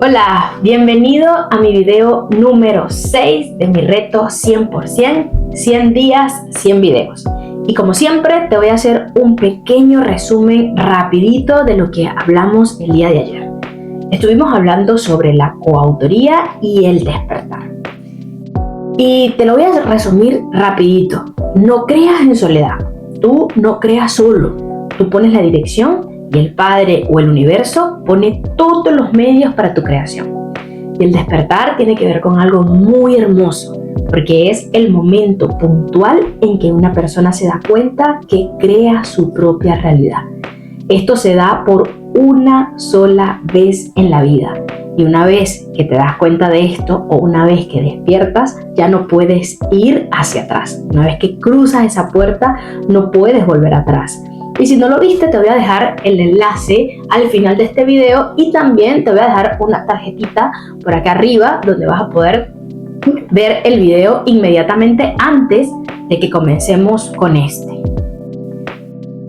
Hola, bienvenido a mi video número 6 de mi reto 100%, 100 días, 100 videos. Y como siempre te voy a hacer un pequeño resumen rapidito de lo que hablamos el día de ayer. Estuvimos hablando sobre la coautoría y el despertar. Y te lo voy a resumir rapidito. No creas en soledad, tú no creas solo, tú pones la dirección y el Padre o el universo pone todos los medios para tu creación. Y el despertar tiene que ver con algo muy hermoso, porque es el momento puntual en que una persona se da cuenta que crea su propia realidad. Esto se da por una sola vez en la vida. Y una vez que te das cuenta de esto o una vez que despiertas, ya no puedes ir hacia atrás. Una vez que cruzas esa puerta, no puedes volver atrás. Y si no lo viste, te voy a dejar el enlace al final de este video y también te voy a dejar una tarjetita por acá arriba donde vas a poder ver el video inmediatamente antes de que comencemos con este.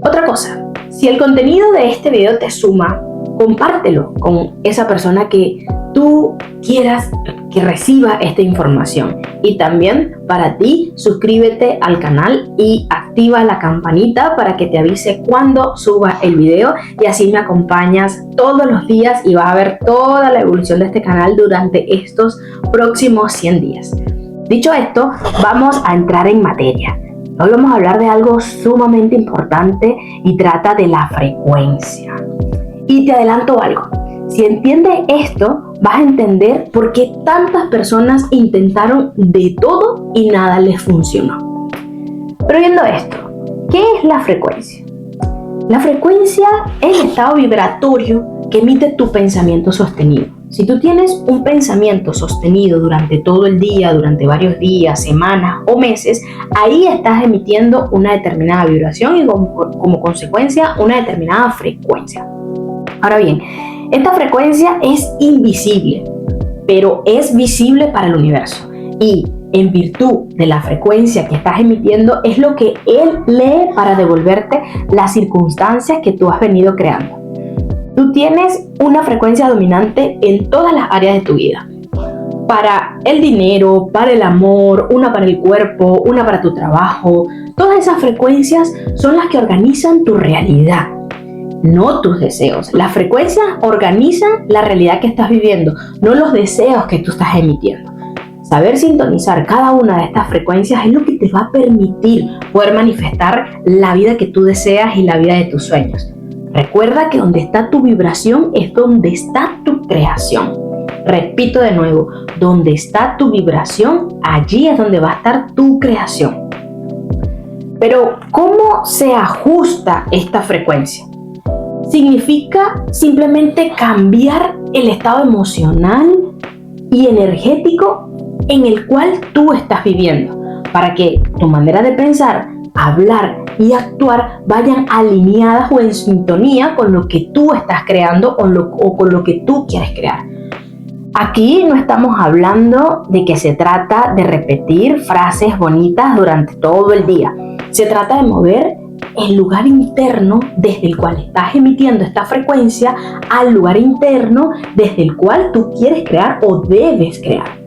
Otra cosa, si el contenido de este video te suma, compártelo con esa persona que tú quieras que reciba esta información. Y también para ti, suscríbete al canal y activa la campanita para que te avise cuando suba el video y así me acompañas todos los días y vas a ver toda la evolución de este canal durante estos próximos 100 días. Dicho esto, vamos a entrar en materia. Hoy vamos a hablar de algo sumamente importante y trata de la frecuencia. Y te adelanto algo. Si entiendes esto, vas a entender por qué tantas personas intentaron de todo y nada les funcionó. Pero viendo esto, ¿qué es la frecuencia? La frecuencia es el estado vibratorio que emite tu pensamiento sostenido. Si tú tienes un pensamiento sostenido durante todo el día, durante varios días, semanas o meses, ahí estás emitiendo una determinada vibración y como consecuencia una determinada frecuencia. Ahora bien, esta frecuencia es invisible, pero es visible para el universo. Y en virtud de la frecuencia que estás emitiendo, es lo que él lee para devolverte las circunstancias que tú has venido creando. Tú tienes una frecuencia dominante en todas las áreas de tu vida. Para el dinero, para el amor, una para el cuerpo, una para tu trabajo. Todas esas frecuencias son las que organizan tu realidad. No tus deseos. Las frecuencias organizan la realidad que estás viviendo, no los deseos que tú estás emitiendo. Saber sintonizar cada una de estas frecuencias es lo que te va a permitir poder manifestar la vida que tú deseas y la vida de tus sueños. Recuerda que donde está tu vibración es donde está tu creación. Repito de nuevo, donde está tu vibración, allí es donde va a estar tu creación. Pero, ¿cómo se ajusta esta frecuencia? Significa simplemente cambiar el estado emocional y energético en el cual tú estás viviendo, para que tu manera de pensar, hablar y actuar vayan alineadas o en sintonía con lo que tú estás creando o con lo que tú quieres crear. Aquí no estamos hablando de que se trata de repetir frases bonitas durante todo el día. Se trata de mover el lugar interno desde el cual estás emitiendo esta frecuencia al lugar interno desde el cual tú quieres crear o debes crear.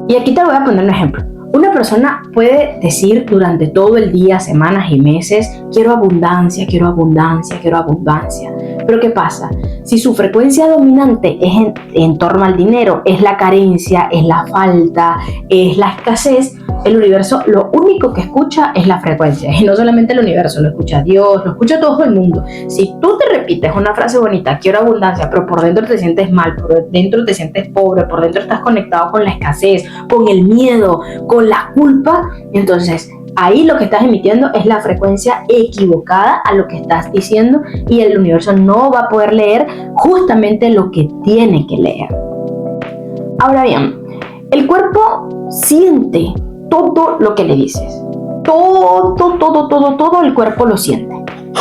Y aquí te voy a poner un ejemplo. Una persona puede decir durante todo el día, semanas y meses, quiero abundancia, quiero abundancia, quiero abundancia. Pero ¿qué pasa? Si su frecuencia dominante es en torno al dinero, es la carencia, es la falta, es la escasez, el universo lo único que escucha es la frecuencia. Y no solamente el universo, lo escucha Dios, lo escucha todo el mundo. Si tú te repites una frase bonita, quiero abundancia, pero por dentro te sientes mal, por dentro te sientes pobre, por dentro estás conectado con la escasez, con el miedo, con la culpa, entonces ahí lo que estás emitiendo es la frecuencia equivocada a lo que estás diciendo y el universo no va a poder leer justamente lo que tiene que leer. Ahora bien, el cuerpo siente todo lo que le dices. Todo el cuerpo lo siente.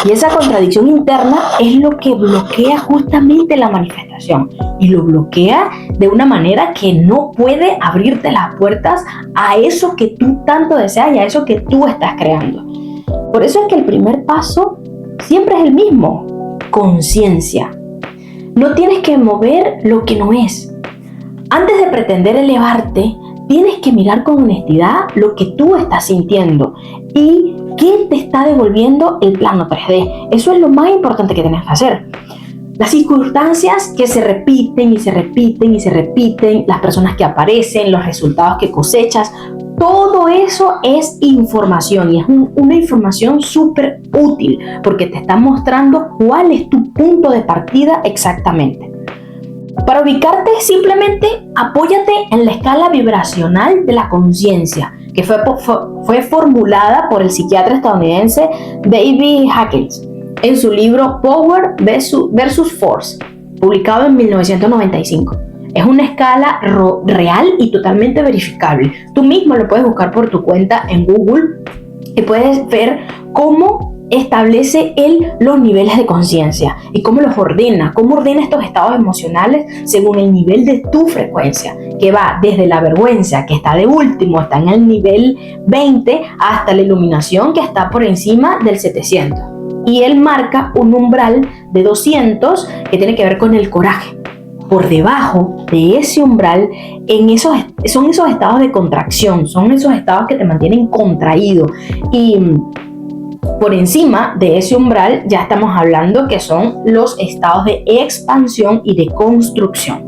Y esa contradicción interna es lo que bloquea justamente la manifestación. Y lo bloquea de una manera que no puede abrirte las puertas a eso que tú tanto deseas y a eso que tú estás creando. Por eso es que el primer paso siempre es el mismo: conciencia. No tienes que mover lo que no es. Antes de pretender elevarte, tienes que mirar con honestidad lo que tú estás sintiendo y qué te está devolviendo el plano 3D. Eso es lo más importante que tienes que hacer. Las circunstancias que se repiten y se repiten y se repiten, las personas que aparecen, los resultados que cosechas, todo eso es información y es una información súper útil porque te está mostrando cuál es tu punto de partida exactamente. Para ubicarte, simplemente apóyate en la escala vibracional de la conciencia, que fue formulada por el psiquiatra estadounidense David Hawkins en su libro Power versus Force, publicado en 1995. Es una escala real y totalmente verificable. Tú mismo lo puedes buscar por tu cuenta en Google y puedes ver cómo establece él los niveles de conciencia y cómo ordena estos estados emocionales según el nivel de tu frecuencia, que va desde la vergüenza, que está de último, está en el nivel 20, hasta la iluminación, que está por encima del 700. Y él marca un umbral de 200 que tiene que ver con el coraje. Por debajo de ese umbral, son esos estados de contracción, son esos estados que te mantienen contraído. Y por encima de ese umbral ya estamos hablando que son los estados de expansión y de construcción.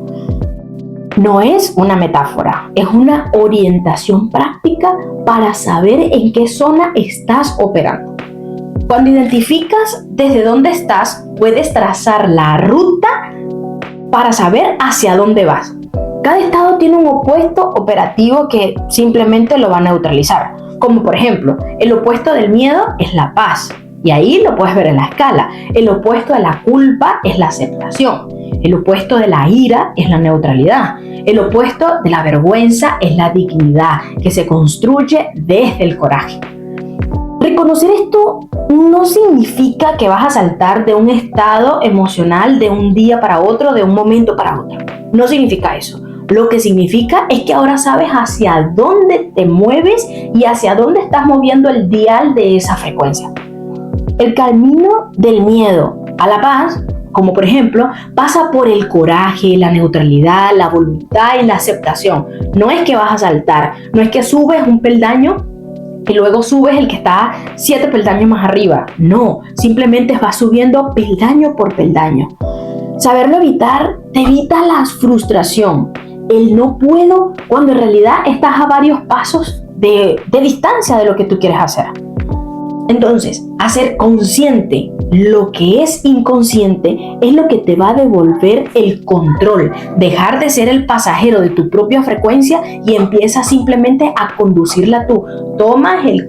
No es una metáfora, es una orientación práctica para saber en qué zona estás operando. Cuando identificas desde dónde estás, puedes trazar la ruta para saber hacia dónde vas. Cada estado tiene un opuesto operativo que simplemente lo va a neutralizar. Como por ejemplo, el opuesto del miedo es la paz. Y ahí lo puedes ver en la escala. El opuesto de la culpa es la aceptación. El opuesto de la ira es la neutralidad. El opuesto de la vergüenza es la dignidad, que se construye desde el coraje. Reconocer esto no significa que vas a saltar de un estado emocional de un día para otro, de un momento para otro. No significa eso. Lo que significa es que ahora sabes hacia dónde te mueves y hacia dónde estás moviendo el dial de esa frecuencia. El camino del miedo a la paz, como por ejemplo, pasa por el coraje, la neutralidad, la voluntad y la aceptación. No es que vas a saltar, no es que subes un peldaño y luego subes el que está 7 peldaños más arriba. No, simplemente vas subiendo peldaño por peldaño. Saberlo evitar te evita la frustración, el no puedo, cuando en realidad estás a varios pasos de distancia de lo que tú quieres hacer. Entonces, hacer consciente lo que es inconsciente es lo que te va a devolver el control. Dejar de ser el pasajero de tu propia frecuencia y empiezas simplemente a conducirla tú. Tomas el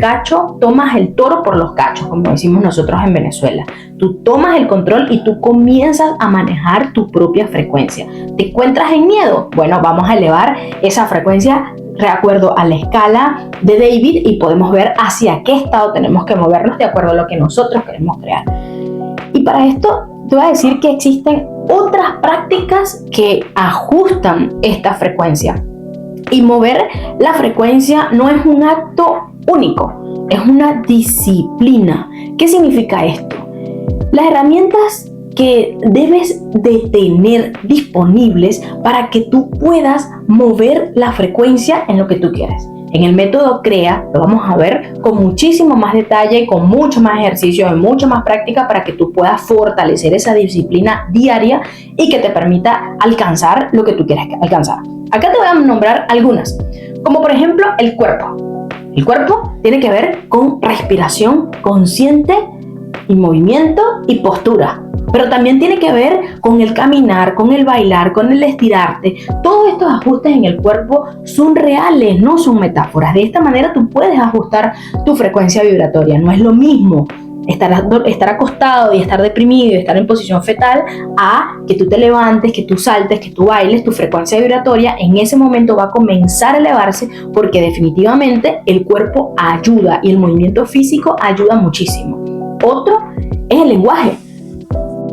toro por los cachos, como decimos nosotros en Venezuela. Tú tomas el control y tú comienzas a manejar tu propia frecuencia. ¿Te encuentras en miedo? Bueno, vamos a elevar esa frecuencia de acuerdo a la escala de David y podemos ver hacia qué estado tenemos que movernos de acuerdo a lo que nosotros queremos crear. Y para esto te voy a decir que existen otras prácticas que ajustan esta frecuencia. Y mover la frecuencia no es un acto único, es una disciplina. ¿Qué significa esto? Las herramientas que debes de tener disponibles para que tú puedas mover la frecuencia en lo que tú quieres. En el método CREA lo vamos a ver con muchísimo más detalle, con mucho más ejercicio y mucho más práctica para que tú puedas fortalecer esa disciplina diaria y que te permita alcanzar lo que tú quieres alcanzar. Acá te voy a nombrar algunas, como por ejemplo el cuerpo. El cuerpo tiene que ver con respiración consciente y movimiento y postura. Pero también tiene que ver con el caminar, con el bailar, con el estirarte. Todos estos ajustes en el cuerpo son reales, no son metáforas. De esta manera tú puedes ajustar tu frecuencia vibratoria. No es lo mismo estar acostado y estar deprimido y estar en posición fetal a que tú te levantes, que tú saltes, que tú bailes. Tu frecuencia vibratoria en ese momento va a comenzar a elevarse porque definitivamente el cuerpo ayuda y el movimiento físico ayuda muchísimo. Otro es el lenguaje.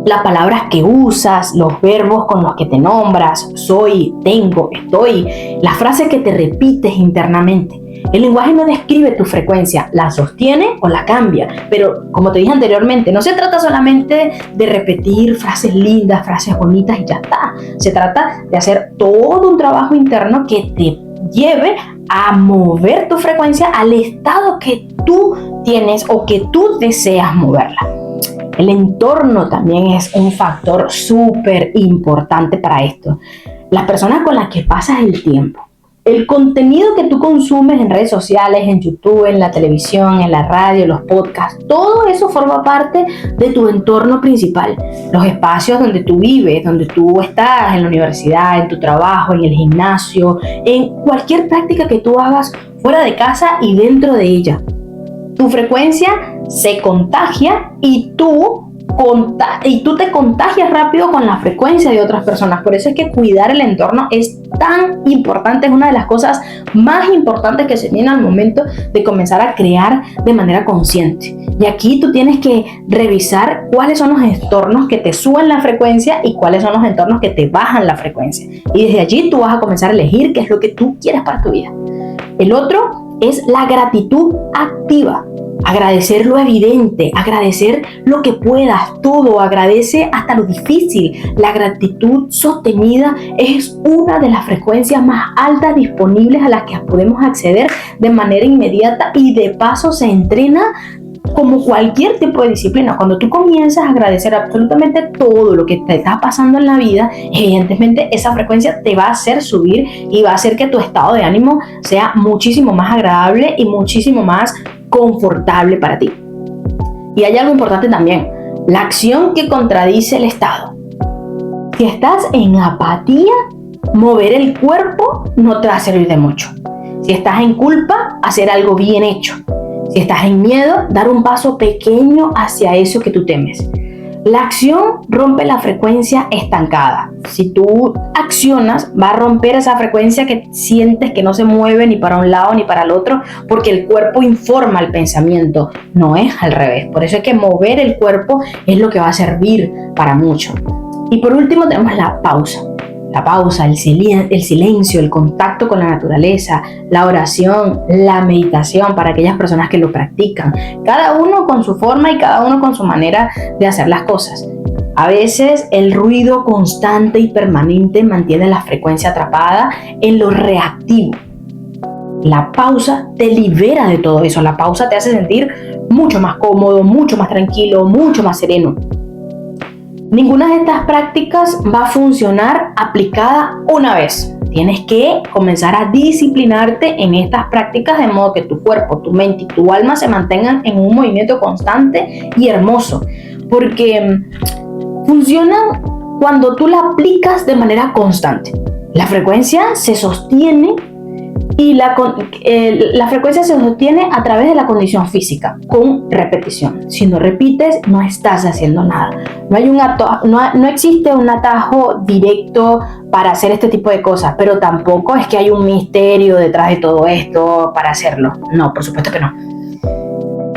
Las palabras que usas, los verbos con los que te nombras, soy, tengo, estoy, las frases que te repites internamente. El lenguaje no describe tu frecuencia, la sostiene o la cambia, pero como te dije anteriormente, no se trata solamente de repetir frases lindas, frases bonitas y ya está. Se trata de hacer todo un trabajo interno que te lleve a mover tu frecuencia al estado que tú tienes o que tú deseas moverla. El entorno también es un factor súper importante para esto. Las personas con las que pasas el tiempo, el contenido que tú consumes en redes sociales, en YouTube, en la televisión, en la radio, los podcasts, todo eso forma parte de tu entorno principal. Los espacios donde tú vives, donde tú estás, en la universidad, en tu trabajo, en el gimnasio, en cualquier práctica que tú hagas fuera de casa y dentro de ella. Tu frecuencia se contagia y tú te contagias rápido con la frecuencia de otras personas. Por eso es que cuidar el entorno es tan importante, es una de las cosas más importantes que se tiene al momento de comenzar a crear de manera consciente. Y aquí tú tienes que revisar cuáles son los entornos que te suben la frecuencia y cuáles son los entornos que te bajan la frecuencia. Y desde allí tú vas a comenzar a elegir qué es lo que tú quieres para tu vida. El otro es la gratitud activa. Agradecer lo evidente, agradecer lo que puedas, todo, agradece hasta lo difícil. La gratitud sostenida es una de las frecuencias más altas disponibles a las que podemos acceder de manera inmediata y de paso se entrena como cualquier tipo de disciplina. Cuando tú comienzas a agradecer absolutamente todo lo que te está pasando en la vida, evidentemente esa frecuencia te va a hacer subir y va a hacer que tu estado de ánimo sea muchísimo más agradable y muchísimo más confortable para ti. Y hay algo importante también, la acción que contradice el estado. Si estás en apatía, mover el cuerpo no te va a servir de mucho. Si estás en culpa, hacer algo bien hecho. Si estás en miedo, dar un paso pequeño hacia eso que tú temes. La acción rompe la frecuencia estancada. Si tú accionas, va a romper esa frecuencia que sientes que no se mueve ni para un lado ni para el otro, porque el cuerpo informa al pensamiento, no es al revés. Por eso es que mover el cuerpo es lo que va a servir para mucho. Y por último tenemos la pausa. La pausa, el silencio, el contacto con la naturaleza, la oración, la meditación para aquellas personas que lo practican. Cada uno con su forma y cada uno con su manera de hacer las cosas. A veces el ruido constante y permanente mantiene la frecuencia atrapada en lo reactivo. La pausa te libera de todo eso. La pausa te hace sentir mucho más cómodo, mucho más tranquilo, mucho más sereno. Ninguna de estas prácticas va a funcionar aplicada una vez. Tienes que comenzar a disciplinarte en estas prácticas de modo que tu cuerpo, tu mente y tu alma se mantengan en un movimiento constante y hermoso. Porque funcionan cuando tú la aplicas de manera constante. La frecuencia se sostiene y la frecuencia se sostiene a través de la condición física, con repetición. Si no repites, no estás haciendo nada. No existe un atajo directo para hacer este tipo de cosas, pero tampoco es que hay un misterio detrás de todo esto para hacerlo. No, por supuesto que no.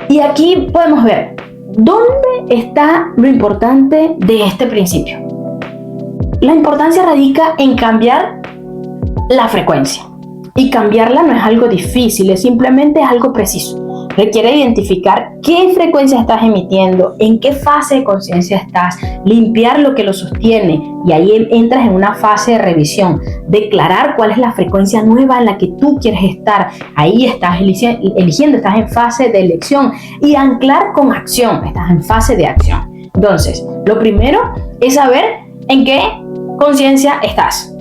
Y aquí podemos ver dónde está lo importante de este principio. La importancia radica en cambiar la frecuencia. Y cambiarla no es algo difícil, simplemente es algo preciso. Requiere identificar qué frecuencia estás emitiendo, en qué fase de conciencia estás, limpiar lo que lo sostiene y ahí entras en una fase de revisión, declarar cuál es la frecuencia nueva en la que tú quieres estar. Ahí estás eligiendo, estás en fase de elección y anclar con acción, estás en fase de acción. Entonces, lo primero es saber en qué conciencia estás,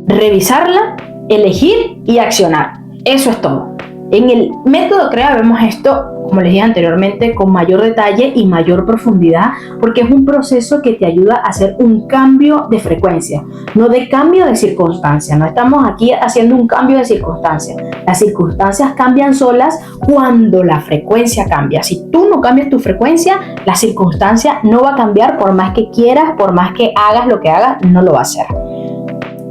revisarla, elegir y accionar. Eso es todo. En el método CREA vemos esto, como les dije anteriormente, con mayor detalle y mayor profundidad, porque es un proceso que te ayuda a hacer un cambio de frecuencia, no de cambio de circunstancia. No estamos aquí haciendo un cambio de circunstancia. Las circunstancias cambian solas cuando la frecuencia cambia. Si tú no cambias tu frecuencia, la circunstancia no va a cambiar por más que quieras, por más que hagas lo que hagas, no lo va a hacer.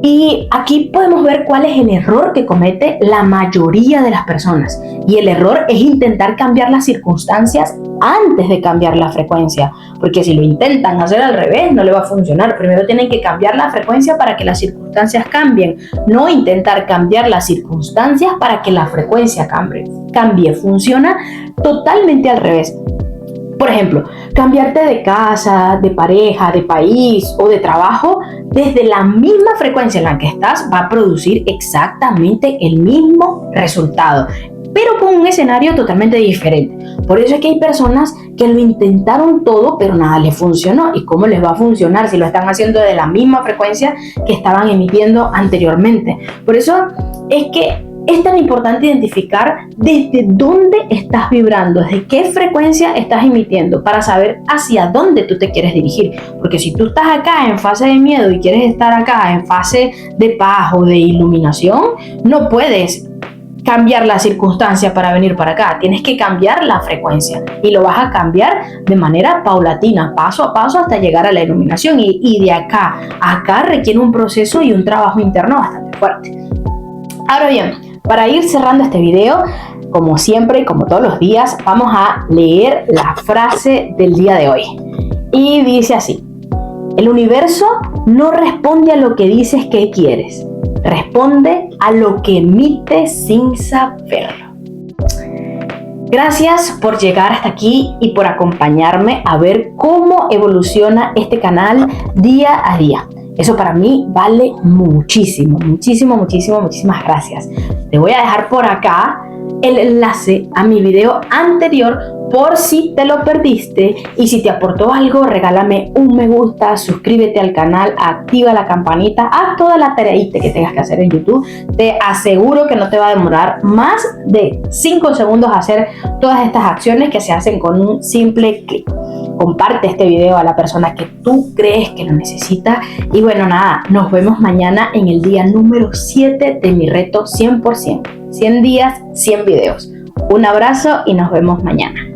Y aquí podemos ver cuál es el error que comete la mayoría de las personas. Y el error es intentar cambiar las circunstancias antes de cambiar la frecuencia. Porque si lo intentan hacer al revés, no le va a funcionar. Primero tienen que cambiar la frecuencia para que las circunstancias cambien. No intentar cambiar las circunstancias para que la frecuencia cambie. Funciona totalmente al revés. Por ejemplo, cambiarte de casa, de pareja, de país o de trabajo desde la misma frecuencia en la que estás va a producir exactamente el mismo resultado, pero con un escenario totalmente diferente. Por eso es que hay personas que lo intentaron todo, pero nada les funcionó. ¿Y cómo les va a funcionar si lo están haciendo de la misma frecuencia que estaban emitiendo anteriormente? Por eso es que es tan importante identificar desde dónde estás vibrando, desde qué frecuencia estás emitiendo para saber hacia dónde tú te quieres dirigir. Porque si tú estás acá en fase de miedo y quieres estar acá en fase de paz o de iluminación, no puedes cambiar la circunstancia para venir para acá. Tienes que cambiar la frecuencia y lo vas a cambiar de manera paulatina, paso a paso hasta llegar a la iluminación. Y de acá a acá requiere un proceso y un trabajo interno bastante fuerte. Ahora bien, para ir cerrando este video, como siempre y como todos los días, vamos a leer la frase del día de hoy. Y dice así: el universo no responde a lo que dices que quieres, responde a lo que emites sin saberlo. Gracias por llegar hasta aquí y por acompañarme a ver cómo evoluciona este canal día a día. Eso para mí vale muchísimo, muchísimo, muchísimo, muchísimas gracias. Te voy a dejar por acá el enlace a mi video anterior por si te lo perdiste, y si te aportó algo, regálame un me gusta, suscríbete al canal, activa la campanita, haz toda la tareita que tengas que hacer en YouTube. Te aseguro que no te va a demorar más de 5 segundos hacer todas estas acciones que se hacen con un simple clic. Comparte este video a la persona que tú crees que lo necesita. Y bueno, nada, nos vemos mañana en el día número 7 de mi reto 100%. 100 días, 100 videos. Un abrazo y nos vemos mañana.